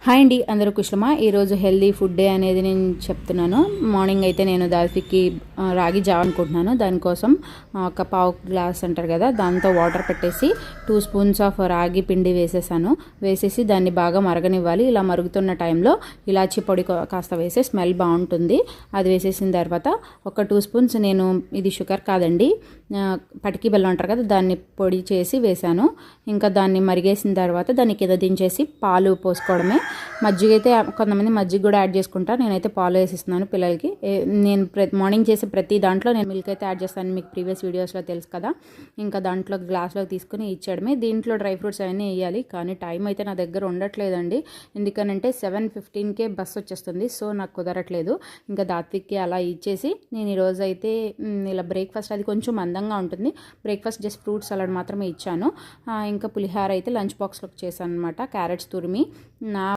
Hi అండి, అందరూ కుశలమా. ఈరోజు హెల్దీ ఫుడ్ డే అనేది నేను చెప్తున్నాను. మార్నింగ్ అయితే నేను దాల్ఫీకి రాగి జావ అనుకుంటున్నాను. దానికోసం ఒక పావు గ్లాస్ అంటారు కదా, దాంతో వాటర్ పెట్టేసి 2 స్పూన్స్ ఆఫ్ రాగి పిండి వేసేసి దాన్ని బాగా మరగనివ్వాలి. ఇలా మరుగుతున్న టైంలో ఇలాచి పొడి కాస్త వేసే స్మెల్ బాగుంటుంది. అది వేసేసిన తర్వాత ఒక 2 స్పూన్స్ నేను, ఇది షుగర్ కాదండి, పటికి బెల్లం అంటారు కదా, దాన్ని పొడి చేసి వేసాను. ఇంకా దాన్ని మరిగేసిన తర్వాత దాన్ని కింద దించేసి పాలు పోసుకోవడమే. మజ్జిగ అయితే కొంతమంది మజ్జిగ కూడా యాడ్ చేసుకుంటారు. నేనైతే పాలు వేసిస్తున్నాను పిల్లలకి. నేను మార్నింగ్ చేసే ప్రతి దాంట్లో నేను మిల్క్ అయితే యాడ్ చేస్తాను, మీకు ప్రీవియస్ వీడియోస్లో తెలుసు కదా. ఇంకా దాంట్లో గ్లాస్లో తీసుకుని ఇచ్చేయడమే. దీంట్లో డ్రై ఫ్రూట్స్ అవన్నీ వేయాలి, కానీ టైం అయితే నా దగ్గర ఉండట్లేదండి. ఎందుకనంటే 7:15కే బస్ వచ్చేస్తుంది, సో నాకు కుదరట్లేదు. ఇంకా దాత్విక్కి అలా ఇచ్చేసి నేను ఈరోజు అయితే ఇలా బ్రేక్ఫాస్ట్, అది కొంచెం అందంగా ఉంటుంది, బ్రేక్ఫాస్ట్ జస్ట్ ఫ్రూట్ సలాడ్ మాత్రమే ఇచ్చాను. ఇంకా పులిహార అయితే లంచ్ బాక్స్లోకి చేశాను అనమాట, క్యారెట్స్ తురిమి. నా